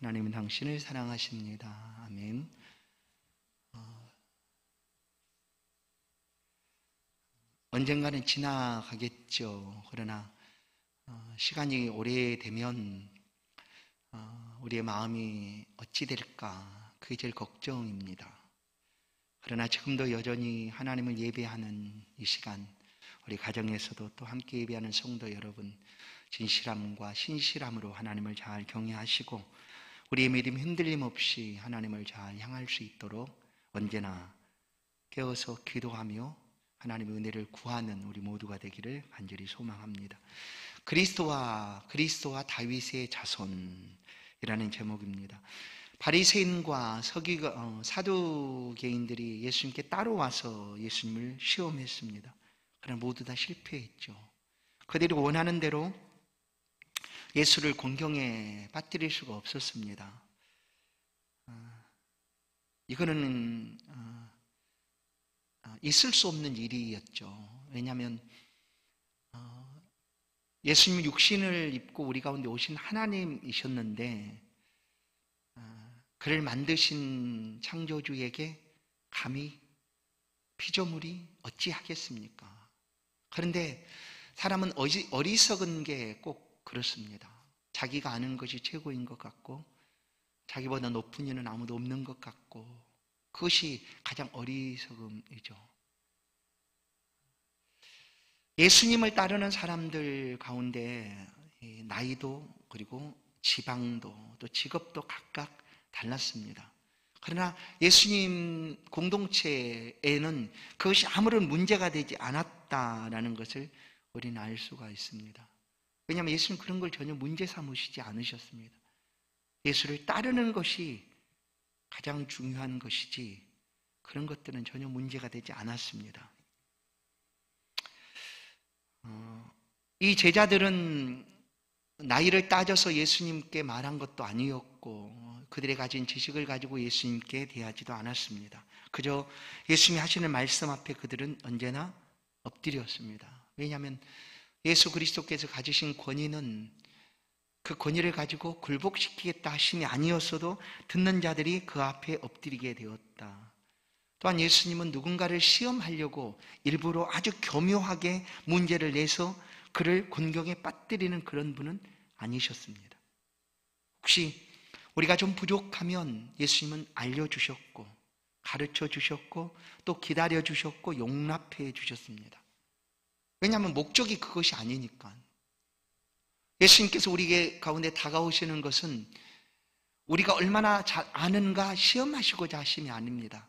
하나님은 당신을 사랑하십니다. 아멘. 언젠가는 지나가겠죠. 그러나 시간이 오래되면 우리의 마음이 어찌 될까? 그게 제일 걱정입니다. 그러나 지금도 여전히 하나님을 예배하는 이 시간, 우리 가정에서도 또 함께 예배하는 성도 여러분, 진실함과 신실함으로 하나님을 잘 경외하시고 우리의 믿음 흔들림 없이 하나님을 잘 향할 수 있도록 언제나 깨어서 기도하며 하나님의 은혜를 구하는 우리 모두가 되기를 간절히 소망합니다. 그리스도와 다윗의 자손이라는 제목입니다. 바리새인과 사두개인들이 예수님께 따라와서 예수님을 시험했습니다. 그러나 모두 다 실패했죠. 그들이 원하는 대로 예수를 공경에 빠뜨릴 수가 없었습니다. 이거는 있을 수 없는 일이었죠. 왜냐하면 예수님이 육신을 입고 우리 가운데 오신 하나님이셨는데 그를 만드신 창조주에게 감히 피조물이 어찌하겠습니까? 그런데 사람은 어리석은 게 꼭 그렇습니다. 자기가 아는 것이 최고인 것 같고 자기보다 높은 이는 아무도 없는 것 같고 그것이 가장 어리석음이죠. 예수님을 따르는 사람들 가운데 나이도 그리고 지방도 또 직업도 각각 달랐습니다. 그러나 예수님 공동체에는 그것이 아무런 문제가 되지 않았다라는 것을 우리는 알 수가 있습니다. 왜냐하면 예수님 그런 걸 전혀 문제 삼으시지 않으셨습니다. 예수를 따르는 것이 가장 중요한 것이지 그런 것들은 전혀 문제가 되지 않았습니다. 이 제자들은 나이를 따져서 예수님께 말한 것도 아니었고 그들이 가진 지식을 가지고 예수님께 대하지도 않았습니다. 그저 예수님이 하시는 말씀 앞에 그들은 언제나 엎드렸습니다. 왜냐하면 예수 그리스도께서 가지신 권위는 그 권위를 가지고 굴복시키겠다 하심이 아니었어도 듣는 자들이 그 앞에 엎드리게 되었다. 또한 예수님은 누군가를 시험하려고 일부러 아주 교묘하게 문제를 내서 그를 곤경에 빠뜨리는 그런 분은 아니셨습니다. 혹시 우리가 좀 부족하면 예수님은 알려주셨고 가르쳐주셨고 또 기다려주셨고 용납해 주셨습니다. 왜냐하면 목적이 그것이 아니니까. 예수님께서 우리 가운데 다가오시는 것은 우리가 얼마나 잘 아는가 시험하시고자 하심이 아닙니다.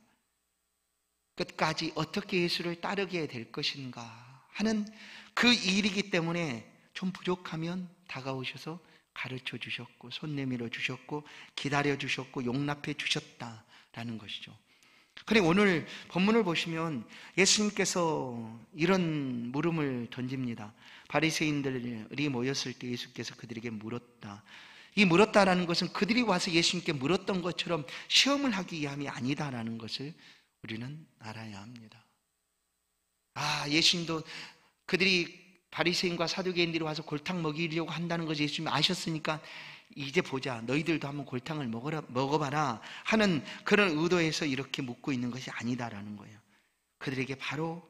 끝까지 어떻게 예수를 따르게 될 것인가 하는 그 일이기 때문에 좀 부족하면 다가오셔서 가르쳐 주셨고 손 내밀어 주셨고 기다려 주셨고 용납해 주셨다라는 것이죠. 그래 오늘 본문을 보시면 예수님께서 이런 물음을 던집니다. 바리새인들이 모였을 때 예수께서 그들에게 물었다. 이 물었다라는 것은 그들이 와서 예수님께 물었던 것처럼 시험을 하기 위함이 아니다라는 것을 우리는 알아야 합니다. 예수님도 그들이 바리새인과 사두개인들이 와서 골탕 먹이려고 한다는 것을 예수님이 아셨으니까 이제 보자, 너희들도 한번 골탕을 먹어봐라 하는 그런 의도에서 이렇게 묻고 있는 것이 아니다라는 거예요. 그들에게 바로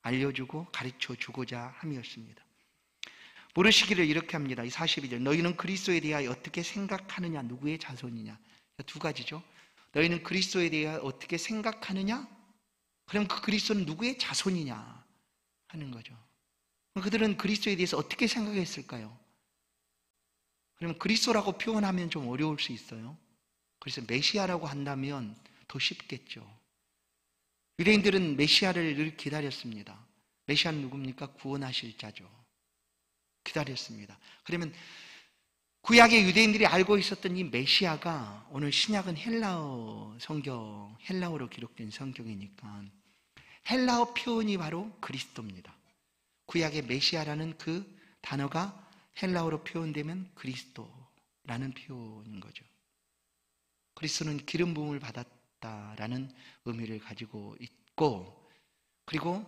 알려주고 가르쳐주고자 함이었습니다. 물으시기를 이렇게 합니다. 42절 너희는 그리스도에 대하여 어떻게 생각하느냐? 누구의 자손이냐? 두 가지죠. 너희는 그리스도에 대하여 어떻게 생각하느냐? 그럼 그 그리스도는 누구의 자손이냐? 하는 거죠. 그들은 그리스도에 대해서 어떻게 생각했을까요? 그러면 그리스도라고 표현하면 좀 어려울 수 있어요. 그래서 메시아라고 한다면 더 쉽겠죠. 유대인들은 메시아를 늘 기다렸습니다. 메시아는 누굽니까? 구원하실 자죠. 기다렸습니다. 그러면 구약의 유대인들이 알고 있었던 이 메시아가 오늘 신약은 헬라어로 기록된 성경이니까 헬라어 표현이 바로 그리스도입니다. 구약의 메시아라는 그 단어가 헬라어로 표현되면 그리스도라는 표현인 거죠. 그리스도는 기름 부음을 받았다라는 의미를 가지고 있고 그리고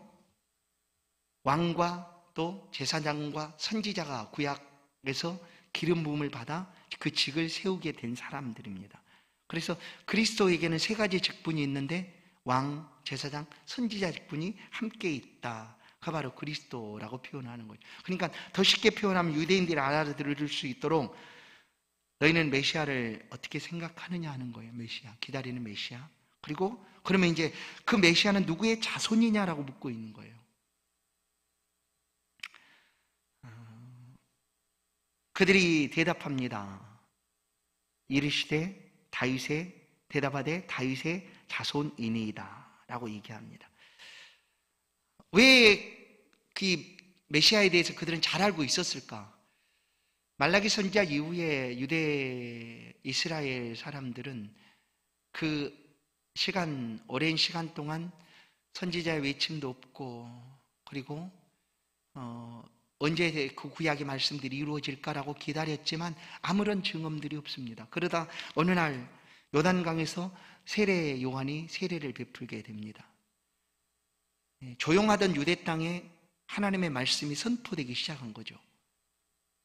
왕과 또 제사장과 선지자가 구약에서 기름 부음을 받아 그 직을 세우게 된 사람들입니다. 그래서 그리스도에게는 세 가지 직분이 있는데 왕, 제사장, 선지자 직분이 함께 있다. 그 바로 그리스도라고 표현하는 거죠. 그러니까 더 쉽게 표현하면 유대인들이 알아들을 수 있도록 너희는 메시아를 어떻게 생각하느냐 하는 거예요. 메시아, 기다리는 메시아. 그리고 그러면 이제 그 메시아는 누구의 자손이냐라고 묻고 있는 거예요. 그들이 대답합니다. 이르시되 다윗의 대답하되 다윗의 자손이니이다 라고 얘기합니다. 왜 그 메시아에 대해서 그들은 잘 알고 있었을까? 말라기 선지자 이후에 유대 이스라엘 사람들은 그 시간, 오랜 시간 동안 선지자의 외침도 없고, 그리고 언제 그 구약의 말씀들이 이루어질까라고 기다렸지만 아무런 증언들이 없습니다. 그러다 어느 날 요단강에서 세례 요한이 세례를 베풀게 됩니다. 조용하던 유대 땅에 하나님의 말씀이 선포되기 시작한 거죠.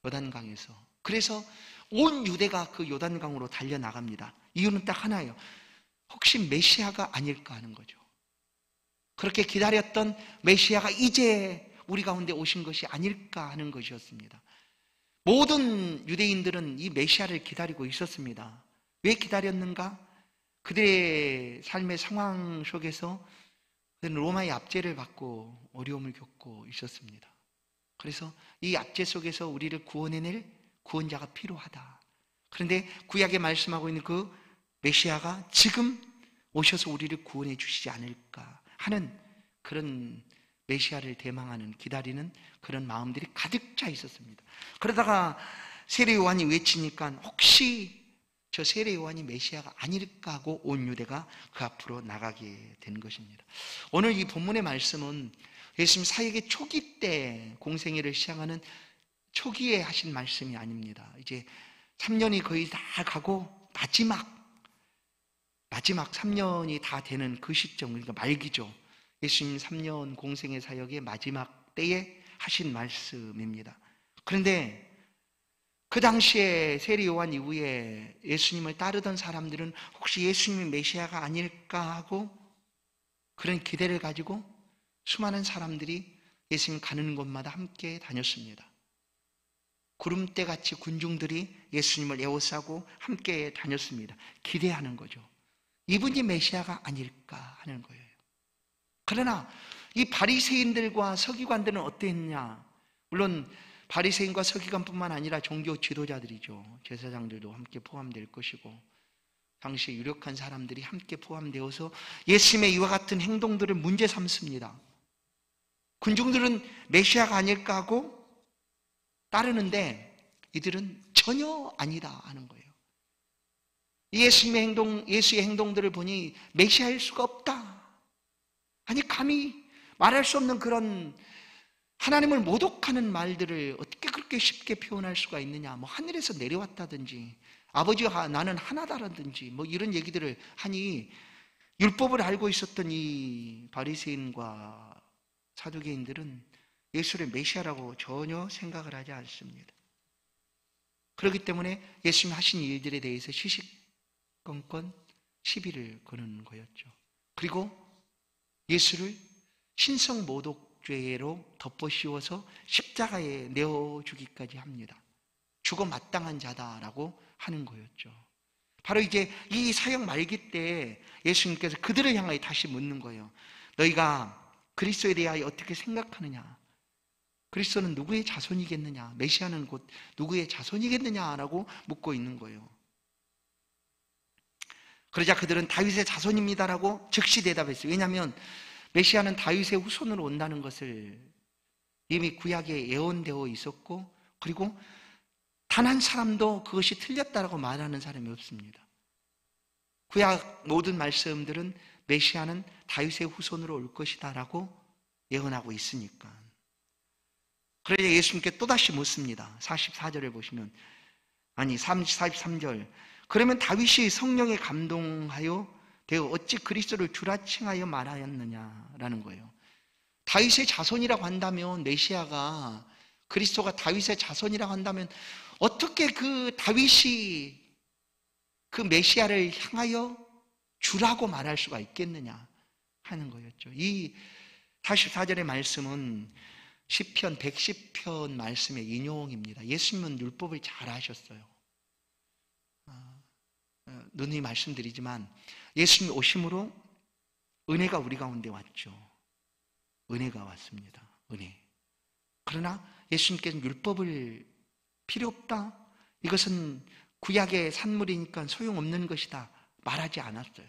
요단강에서. 그래서 온 유대가 그 요단강으로 달려나갑니다. 이유는 딱 하나예요. 혹시 메시아가 아닐까 하는 거죠. 그렇게 기다렸던 메시아가 이제 우리 가운데 오신 것이 아닐까 하는 것이었습니다. 모든 유대인들은 이 메시아를 기다리고 있었습니다. 왜 기다렸는가? 그들의 삶의 상황 속에서 로마의 압제를 받고 어려움을 겪고 있었습니다. 그래서 이 압제 속에서 우리를 구원해낼 구원자가 필요하다. 그런데 구약에 말씀하고 있는 그 메시아가 지금 오셔서 우리를 구원해 주시지 않을까 하는 그런 메시아를 대망하는, 기다리는 그런 마음들이 가득 차 있었습니다. 그러다가 세례 요한이 외치니까 혹시 저 세례 요한이 메시아가 아닐까 하고 온 유대가 그 앞으로 나가게 된 것입니다. 오늘 이 본문의 말씀은 예수님 사역의 초기 때 공생애를 시작하는 초기에 하신 말씀이 아닙니다. 이제 3년이 거의 다 가고 마지막 3년이 다 되는 그 시점, 그러니까 말기죠. 예수님 3년 공생애 사역의 마지막 때에 하신 말씀입니다. 그런데 그 당시에 세례 요한 이후에 예수님을 따르던 사람들은 혹시 예수님이 메시아가 아닐까 하고 그런 기대를 가지고 수많은 사람들이 예수님 가는 곳마다 함께 다녔습니다. 구름대같이 군중들이 예수님을 에워싸고 함께 다녔습니다. 기대하는 거죠. 이분이 메시아가 아닐까 하는 거예요. 그러나 이 바리새인들과 서기관들은 어땠냐? 물론 바리새인과 서기관뿐만 아니라 종교 지도자들이죠. 제사장들도 함께 포함될 것이고 당시 유력한 사람들이 함께 포함되어서 예수님의 이와 같은 행동들을 문제 삼습니다. 군중들은 메시아가 아닐까 하고 따르는데 이들은 전혀 아니다 하는 거예요. 예수님의 행동, 예수의 행동들을 보니 메시아일 수가 없다. 아니 감히 말할 수 없는 그런 하나님을 모독하는 말들을 어떻게 그렇게 쉽게 표현할 수가 있느냐. 뭐 하늘에서 내려왔다든지 아버지와 나는 하나다라든지 뭐 이런 얘기들을 하니 율법을 알고 있었던 이 바리새인과 사두개인들은 예수를 메시아라고 전혀 생각을 하지 않습니다. 그렇기 때문에 예수님 하신 일들에 대해서 시시건건 시비를 거는 거였죠. 그리고 예수를 신성모독죄로 덮어씌워서 십자가에 내어주기까지 합니다. 죽어 마땅한 자다라고 하는 거였죠. 바로 이제 이 사역 말기 때 예수님께서 그들을 향하여 다시 묻는 거예요. 너희가 그리스도에 대하여 어떻게 생각하느냐? 그리스도는 누구의 자손이겠느냐? 메시아는 곧 누구의 자손이겠느냐라고 묻고 있는 거예요. 그러자 그들은 다윗의 자손입니다라고 즉시 대답했어요. 왜냐하면 메시아는 다윗의 후손으로 온다는 것을 이미 구약에 예언되어 있었고, 그리고 단 한 사람도 그것이 틀렸다라고 말하는 사람이 없습니다. 구약 모든 말씀들은 메시아는 다윗의 후손으로 올 것이다라고 예언하고 있으니까. 그래서 예수님께 또다시 묻습니다. 44절을 보시면, 아니 43절, 그러면 다윗이 성령에 감동하여 되어 어찌 그리스도를 주라 칭하여 말하였느냐라는 거예요. 다윗의 자손이라고 한다면, 메시아가 그리스도가 다윗의 자손이라고 한다면 어떻게 그 다윗이 그 메시아를 향하여 주라고 말할 수가 있겠느냐 하는 거였죠. 이 44절의 말씀은 시편 110편 말씀의 인용입니다. 예수님은 율법을 잘 하셨어요. 누누이 말씀드리지만 예수님 오심으로 은혜가 우리 가운데 왔죠. 은혜가 왔습니다. 은혜. 그러나 예수님께서는 율법을 필요 없다, 이것은 구약의 산물이니까 소용없는 것이다 말하지 않았어요.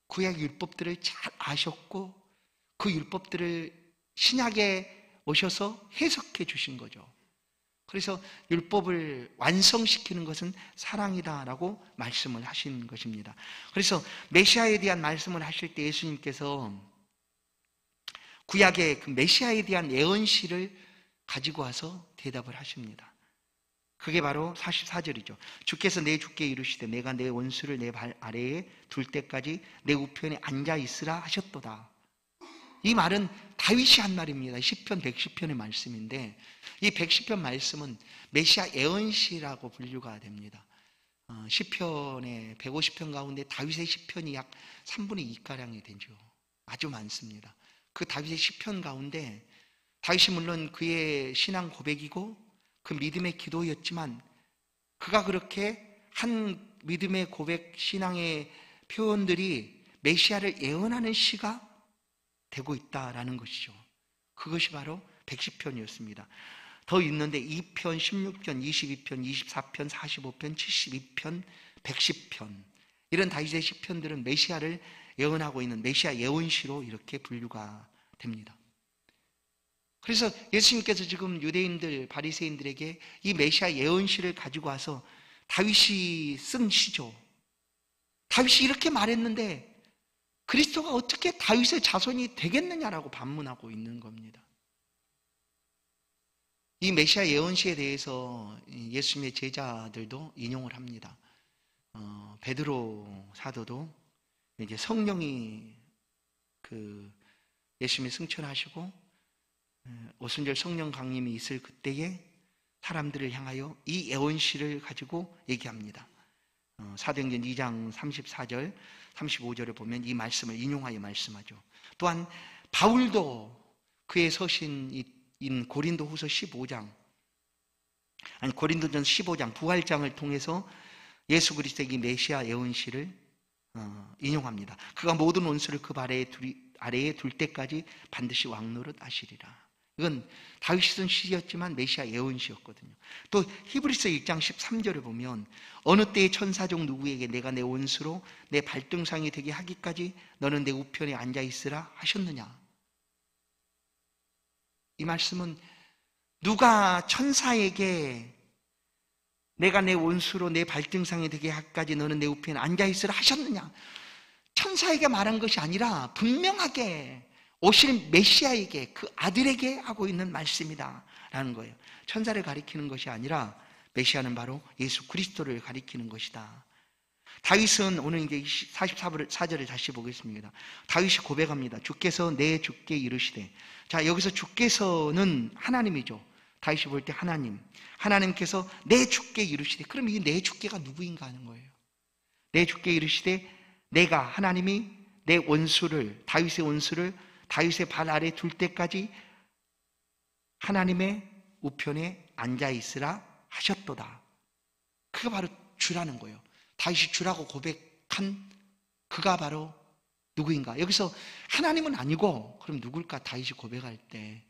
구약 율법들을 잘 아셨고 그 율법들을 신약에 오셔서 해석해 주신 거죠. 그래서 율법을 완성시키는 것은 사랑이다라고 말씀을 하신 것입니다. 그래서 메시아에 대한 말씀을 하실 때 예수님께서 구약의 그 메시아에 대한 예언시를 가지고 와서 대답을 하십니다. 그게 바로 44절이죠. 주께서 내 주께 이르시되 내가 내 원수를 내 발 아래에 둘 때까지 내 우편에 앉아 있으라 하셨도다. 이 말은 다윗이 한 말입니다. 시편 110편의 말씀인데 이 110편 말씀은 메시아 예언시라고 분류가 됩니다. 시편의 150편 가운데 다윗의 시편이 약 3분의 2가량이 되죠. 아주 많습니다. 그 다윗의 시편 가운데 다윗이 물론 그의 신앙 고백이고 그 믿음의 기도였지만 그가 그렇게 한 믿음의 고백, 신앙의 표현들이 메시아를 예언하는 시가 되고 있다라는 것이죠. 그것이 바로 110편이었습니다. 더 있는데 2편, 16편, 22편, 24편, 45편, 72편, 110편 이런 다윗의 시편들은 메시아를 예언하고 있는 메시아 예언시로 이렇게 분류가 됩니다. 그래서 예수님께서 지금 유대인들, 바리새인들에게 이 메시아 예언시를 가지고 와서 다윗이 쓴 시죠. 다윗이 이렇게 말했는데 그리스도가 어떻게 다윗의 자손이 되겠느냐라고 반문하고 있는 겁니다. 이 메시아 예언시에 대해서 예수님의 제자들도 인용을 합니다. 베드로 사도도 이제 성령이 예수님이 승천하시고 오순절 성령 강림이 있을 그때에 사람들을 향하여 이 예언시를 가지고 얘기합니다. 사도행전 2장 34절, 35절에 보면 이 말씀을 인용하여 말씀하죠. 또한 바울도 그의 서신인 고린도후서 15장, 아니 고린도전서 15장 부활장을 통해서 예수 그리스도의 이 메시아 예언시를 인용합니다. 그가 모든 원수를 그 아래에 둘 때까지 반드시 왕노릇 하시리라. 이건 다윗이 쓴 시였지만 메시아 예언시였거든요. 또 히브리서 1장 13절에 보면 어느 때의 천사 중 누구에게 내가 내 원수로 내 발등상이 되게 하기까지 너는 내 우편에 앉아 있으라 하셨느냐. 이 말씀은 누가 천사에게 내가 내 원수로 내 발등상이 되게 하기까지 너는 내 우편에 앉아 있으라 하셨느냐. 천사에게 말한 것이 아니라 분명하게 오실 메시아에게, 그 아들에게 하고 있는 말씀이다 라는 거예요. 천사를 가리키는 것이 아니라 메시아는 바로 예수 그리스도를 가리키는 것이다. 다윗은 오늘 이제 44절을 다시 보겠습니다. 다윗이 고백합니다. 주께서 내 주께 이르시되. 자, 여기서 주께서는 하나님이죠. 다윗이 볼 때 하나님께서 내 주께 이르시되. 그럼 이 내 주께가 누구인가 하는 거예요. 내 주께 이르시되 내가, 하나님이 내 원수를, 다윗의 원수를 다윗의 발 아래 둘 때까지 하나님의 우편에 앉아 있으라 하셨도다. 그가 바로 주라는 거예요. 다윗이 주라고 고백한 그가 바로 누구인가? 여기서 하나님은 아니고 그럼 누굴까? 다윗이 고백할 때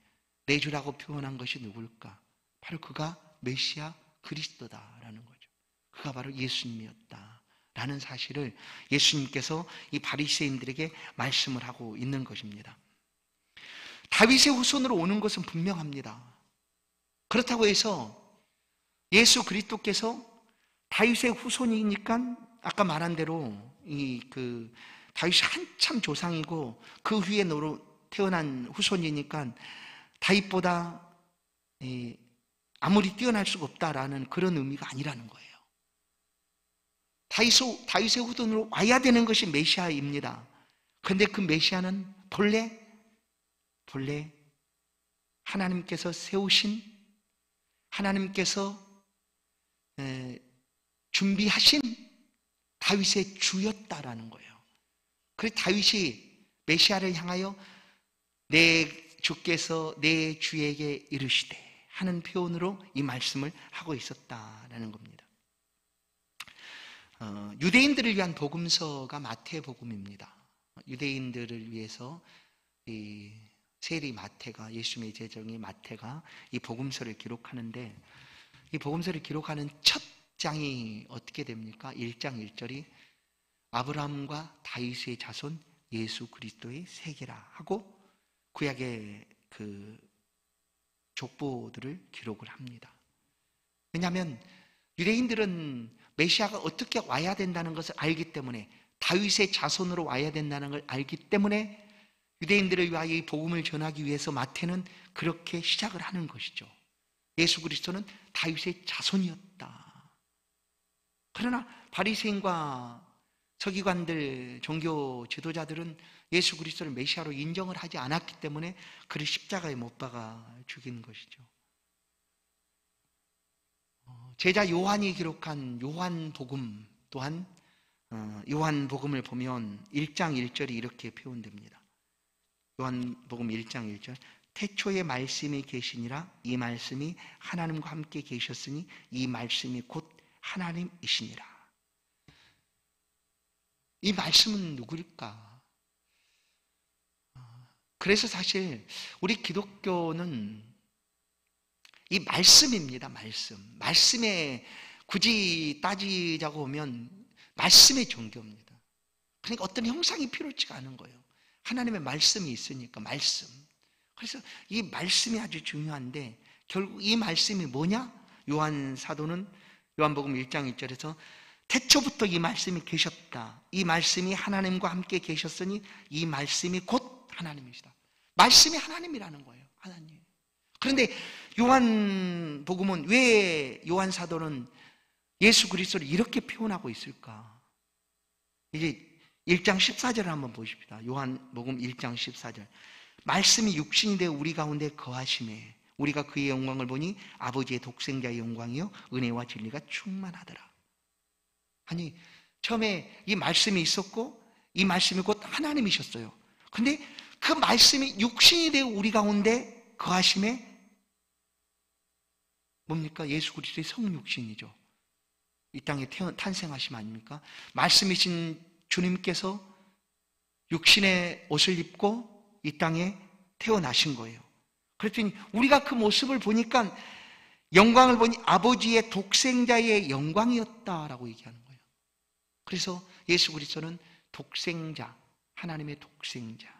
내 주라고 표현한 것이 누굴까? 바로 그가 메시아 그리스도다라는 거죠. 그가 바로 예수님이었다 라는 사실을 예수님께서 이 바리새인들에게 말씀을 하고 있는 것입니다. 다윗의 후손으로 오는 것은 분명합니다. 그렇다고 해서 예수 그리스도께서 다윗의 후손이니까 아까 말한 대로 다윗이 한참 조상이고 그 후에 태어난 후손이니까 다윗보다 아무리 뛰어날 수가 없다라는 그런 의미가 아니라는 거예요. 다윗의 후손으로 와야 되는 것이 메시아입니다. 그런데 그 메시아는 본래 하나님께서 세우신 하나님께서 준비하신 다윗의 주였다라는 거예요. 그래서 다윗이 메시아를 향하여 내 주께서 내 주에게 이르시되 하는 표현으로 이 말씀을 하고 있었다라는 겁니다. 유대인들을 위한 복음서가 마태복음입니다. 유대인들을 위해서 이 세리 마태가, 예수님의 제정이 마태가 이 복음서를 기록하는데, 이 복음서를 기록하는 첫 장이 어떻게 됩니까? 1장 1절이 아브라함과 다윗의 자손 예수 그리스도의 세계라 하고 구약의 그 족보들을 기록을 합니다. 왜냐하면 유대인들은 메시아가 어떻게 와야 된다는 것을 알기 때문에, 다윗의 자손으로 와야 된다는 걸 알기 때문에 유대인들을 위하여 이 복음을 전하기 위해서 마태는 그렇게 시작을 하는 것이죠. 예수 그리스도는 다윗의 자손이었다. 그러나 바리새인과 서기관들, 종교 지도자들은 예수 그리스도를 메시아로 인정을 하지 않았기 때문에 그를 십자가에 못 박아 죽인 것이죠. 제자 요한이 기록한 요한복음 또한 요한복음을 보면 1장 1절이 이렇게 표현됩니다. 요한복음 1장 1절 태초에 말씀이 계시니라 이 말씀이 하나님과 함께 계셨으니 이 말씀이 곧 하나님이시니라. 이 말씀은 누구일까? 그래서 사실 우리 기독교는 이 말씀입니다. 말씀에 굳이 따지자고 보면 말씀의 종교입니다. 그러니까 어떤 형상이 필요치가 않은 거예요. 하나님의 말씀이 있으니까 말씀. 그래서 이 말씀이 아주 중요한데 결국 이 말씀이 뭐냐? 요한 사도는 요한복음 1장 1절에서 태초부터 이 말씀이 계셨다. 이 말씀이 하나님과 함께 계셨으니 이 말씀이 곧 하나님이시다. 말씀이 하나님이라는 거예요. 하나님. 그런데 요한복음은 왜 요한 사도는 예수 그리스도를 이렇게 표현하고 있을까? 이제 1장 14절을 한번 보십시다. 요한복음 1장 14절. 말씀이 육신이 되어 우리 가운데 거하심에 우리가 그의 영광을 보니 아버지의 독생자의 영광이요 은혜와 진리가 충만하더라. 아니, 처음에 이 말씀이 있었고 이 말씀이 곧 하나님이셨어요. 근데 그 말씀이 육신이 되어 우리 가운데 거하심에 뭡니까? 예수 그리스도의 성육신이죠. 이 땅에 탄생하심 아닙니까? 말씀이신 주님께서 육신의 옷을 입고 이 땅에 태어나신 거예요. 그랬더니 우리가 그 모습을 보니까 영광을 보니 아버지의 독생자의 영광이었다라고 얘기하는 거예요. 그래서 예수 그리스도는 독생자, 하나님의 독생자,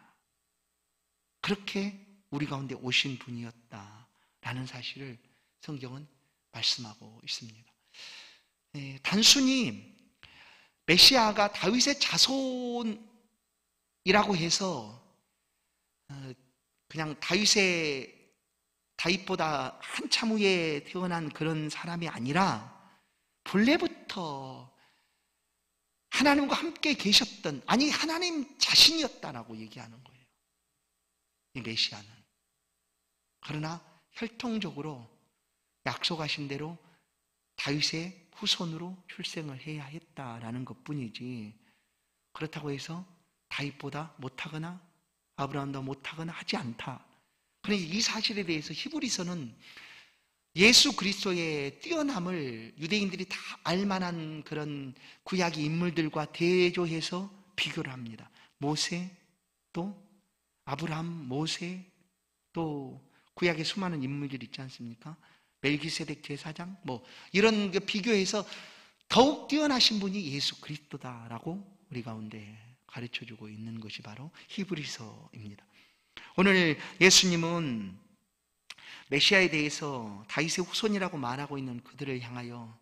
그렇게 우리 가운데 오신 분이었다라는 사실을 성경은 말씀하고 있습니다. 단순히 메시아가 다윗의 자손이라고 해서 그냥 다윗보다 한참 후에 태어난 그런 사람이 아니라 본래부터 하나님과 함께 계셨던, 아니 하나님 자신이었다라고 얘기하는 거예요. 이 메시아는. 그러나 혈통적으로 약속하신 대로 다윗의 후손으로 출생을 해야 했다라는 것뿐이지, 그렇다고 해서 다윗보다 못하거나 아브라함보다 못하거나 하지 않다. 그런데 이 사실에 대해서 히브리서는 예수 그리스도의 뛰어남을 유대인들이 다 알만한 그런 구약의 인물들과 대조해서 비교를 합니다. 모세, 또 아브라함, 모세, 또 구약의 수많은 인물들 있지 않습니까? 멜기세덱 제사장, 이런 비교해서 더욱 뛰어나신 분이 예수 그리스도다라고 우리 가운데 가르쳐주고 있는 것이 바로 히브리서입니다. 오늘 예수님은 메시아에 대해서 다윗의 후손이라고 말하고 있는 그들을 향하여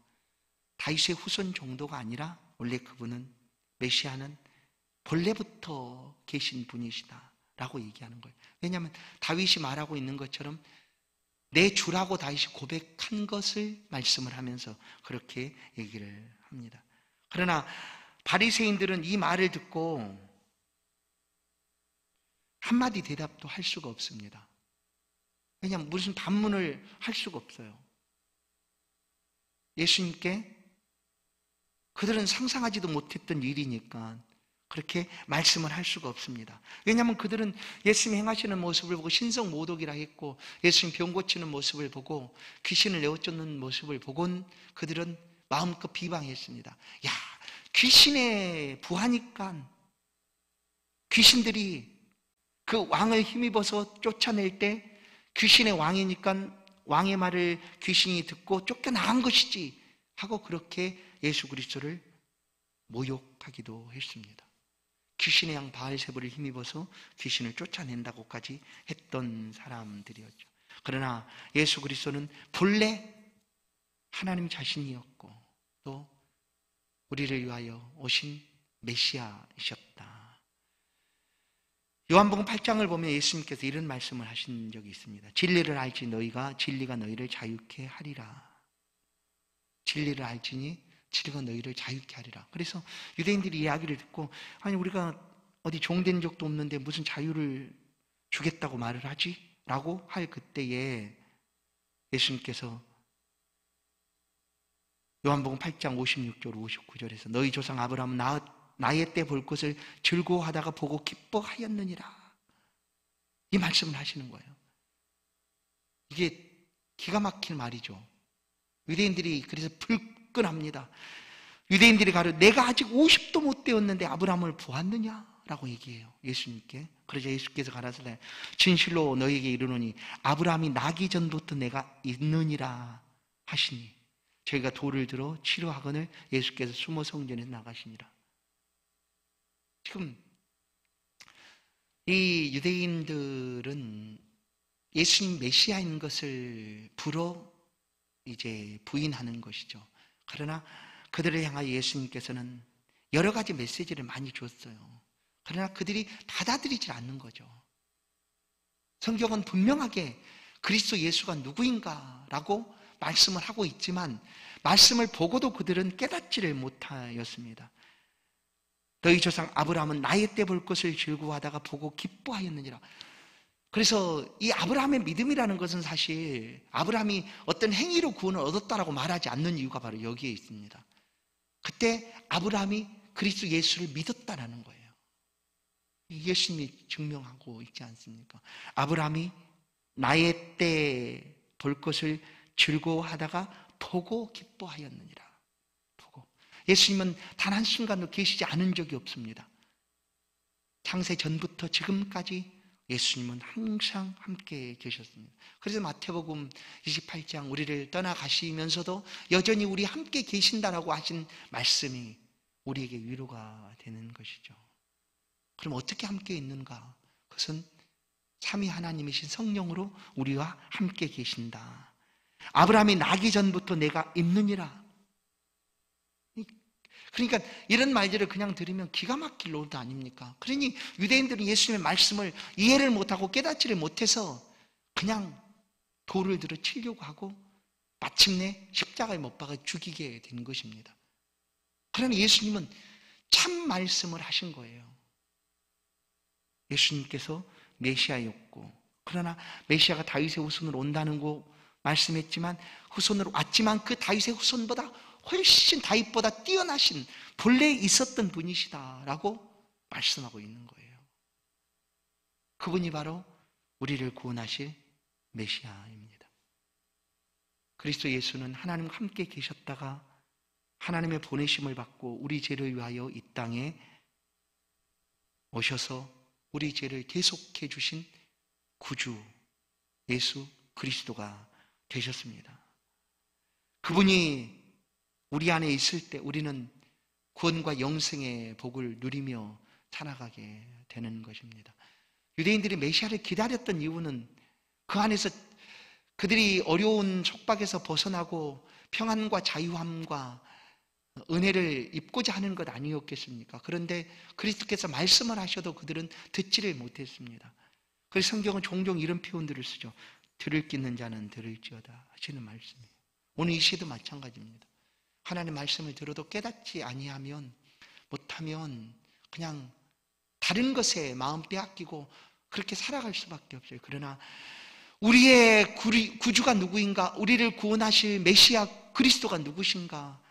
다윗의 후손 정도가 아니라 원래 그분은, 메시아는 본래부터 계신 분이시다라고 얘기하는 거예요. 왜냐하면 다윗이 말하고 있는 것처럼 내 주라고 다윗이 고백한 것을 말씀을 하면서 그렇게 얘기를 합니다. 그러나 바리새인들은 이 말을 듣고 한마디 대답도 할 수가 없습니다. 왜냐하면 무슨 반문을 할 수가 없어요. 예수님께 그들은 상상하지도 못했던 일이니까 그렇게 말씀을 할 수가 없습니다. 왜냐하면 그들은 예수님 행하시는 모습을 보고 신성모독이라 했고, 예수님 병 고치는 모습을 보고 귀신을 내어쫓는 모습을 보곤 그들은 마음껏 비방했습니다. 야, 귀신에 부하니까 귀신들이 그 왕을 힘입어서 쫓아낼 때 귀신의 왕이니까 왕의 말을 귀신이 듣고 쫓겨나간 것이지 하고 그렇게 예수 그리스도를 모욕하기도 했습니다. 귀신의 양 바알세불을 힘입어서 귀신을 쫓아낸다고까지 했던 사람들이었죠. 그러나 예수 그리스도는 본래 하나님 자신이었고 또 우리를 위하여 오신 메시아이셨다. 요한복음 8장을 보면 예수님께서 이런 말씀을 하신 적이 있습니다. 진리를 알지 너희가 진리가 너희를 자유케 하리라. 진리를 알지니 진리가 너희를 자유케 하리라. 그래서 유대인들이 이야기를 듣고, 아니 우리가 어디 종된 적도 없는데 무슨 자유를 주겠다고 말을 하지? 라고 할 그때에 예수님께서 요한복음 8장 56절 59절에서 너희 조상 아브라함은 나의 때 볼 것을 즐거워하다가 보고 기뻐하였느니라, 이 말씀을 하시는 거예요. 이게 기가 막힌 말이죠. 유대인들이 그래서 불끈합니다. 유대인들이 가로 내가 아직 50도 못 되었는데 아브라함을 보았느냐라고 얘기해요, 예수님께. 그러자 예수께서 가라사대 진실로 너희에게 이르노니 아브라함이 나기 전부터 내가 있느니라 하시니 저희가 돌을 들어 치료하거늘 예수께서 숨어 성전에 나가시니라. 지금 이 유대인들은 예수님 메시아인 것을 이제 부인하는 것이죠. 그러나 그들을 향하여 예수님께서는 여러 가지 메시지를 많이 줬어요. 그러나 그들이 받아들이질 않는 거죠. 성경은 분명하게 그리스도 예수가 누구인가라고 말씀을 하고 있지만 말씀을 보고도 그들은 깨닫지를 못하였습니다. 너희 조상 아브라함은 나의 때 볼 것을 즐거워하다가 보고 기뻐하였느니라. 그래서 이 아브라함의 믿음이라는 것은 사실 아브라함이 어떤 행위로 구원을 얻었다라고 말하지 않는 이유가 바로 여기에 있습니다. 그때 아브라함이 그리스도 예수를 믿었다라는 거예요. 예수님이 증명하고 있지 않습니까? 아브라함이 나의 때 볼 것을 즐거워하다가 보고 기뻐하였느니라. 보고. 예수님은 단 한순간도 계시지 않은 적이 없습니다. 창세 전부터 지금까지 예수님은 항상 함께 계셨습니다. 그래서 마태복음 28장 우리를 떠나가시면서도 여전히 우리 함께 계신다라고 하신 말씀이 우리에게 위로가 되는 것이죠. 그럼 어떻게 함께 있는가? 그것은 삼위 하나님이신 성령으로 우리와 함께 계신다. 아브라함이 나기 전부터 내가 있느니라. 그러니까 이런 말들을 그냥 들으면 기가 막힐 노릇 아닙니까? 그러니 유대인들은 예수님의 말씀을 이해를 못하고 깨닫지를 못해서 그냥 돌을 들어 치려고 하고 마침내 십자가에 못 박아 죽이게 된 것입니다. 그러나 예수님은 참 말씀을 하신 거예요. 예수님께서 메시아였고, 그러나 메시아가 다윗의 후손으로 온다는 거 말씀했지만 후손으로 왔지만 그 다윗의 후손보다 훨씬 다윗보다 뛰어나신 본래 있었던 분이시다라고 말씀하고 있는 거예요. 그분이 바로 우리를 구원하실 메시아입니다. 그리스도 예수는 하나님과 함께 계셨다가 하나님의 보내심을 받고 우리 죄를 위하여 이 땅에 오셔서 우리 죄를 대속해 주신 구주 예수 그리스도가 되셨습니다. 그분이 우리 안에 있을 때 우리는 구원과 영생의 복을 누리며 살아가게 되는 것입니다. 유대인들이 메시아를 기다렸던 이유는 그 안에서 그들이 어려운 속박에서 벗어나고 평안과 자유함과 은혜를 입고자 하는 것 아니었겠습니까? 그런데 그리스도께서 말씀을 하셔도 그들은 듣지를 못했습니다. 그래서 성경은 종종 이런 표현들을 쓰죠. 들을 끼는 자는 들을지어다 하시는 말씀이에요. 오늘 이 시도 마찬가지입니다. 하나님의 말씀을 들어도 깨닫지 아니하면 못하면 그냥 다른 것에 마음 빼앗기고 그렇게 살아갈 수밖에 없어요. 그러나 우리의 구주가 누구인가, 우리를 구원하실 메시아 그리스도가 누구신가?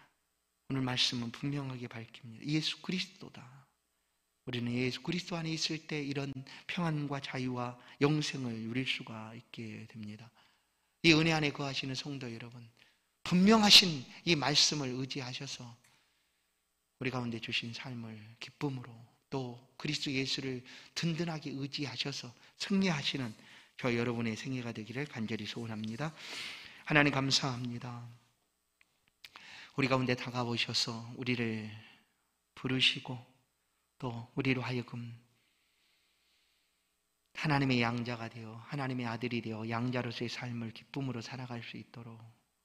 오늘 말씀은 분명하게 밝힙니다. 예수 그리스도다. 우리는 예수 그리스도 안에 있을 때 이런 평안과 자유와 영생을 누릴 수가 있게 됩니다. 이 은혜 안에 거하시는 성도 여러분, 분명하신 이 말씀을 의지하셔서 우리 가운데 주신 삶을 기쁨으로 또 그리스도 예수를 든든하게 의지하셔서 승리하시는 저 여러분의 생애가 되기를 간절히 소원합니다. 하나님 감사합니다. 우리 가운데 다가오셔서 우리를 부르시고 또 우리로 하여금 하나님의 양자가 되어 하나님의 아들이 되어 양자로서의 삶을 기쁨으로 살아갈 수 있도록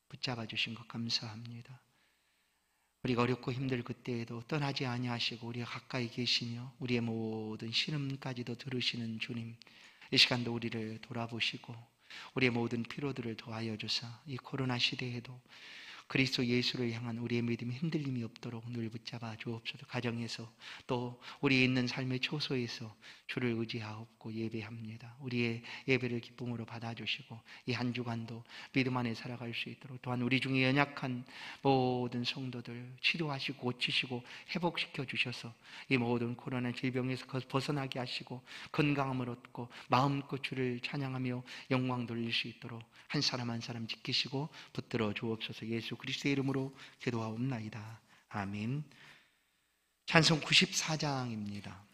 붙잡아 주신 것 감사합니다. 우리가 어렵고 힘들 그때에도 떠나지 아니하시고 우리가 가까이 계시며 우리의 모든 신음까지도 들으시는 주님, 이 시간도 우리를 돌아보시고 우리의 모든 피로들을 더하여 주사 이 코로나 시대에도 그리스도 예수를 향한 우리의 믿음이 흔들림이 없도록 늘 붙잡아 주옵소서. 가정에서 또 우리 있는 삶의 초소에서 주를 의지하옵고 예배합니다. 우리의 예배를 기쁨으로 받아주시고 이 한 주간도 믿음 안에 살아갈 수 있도록, 또한 우리 중에 연약한 모든 성도들 치료하시고 고치시고 회복시켜 주셔서 이 모든 코로나 질병에서 벗어나게 하시고 건강함을 얻고 마음껏 주를 찬양하며 영광 돌릴 수 있도록 한 사람 한 사람 지키시고 붙들어 주옵소서. 예수 그리스도의 이름으로 기도하옵나이다. 아멘. 찬송 94장입니다.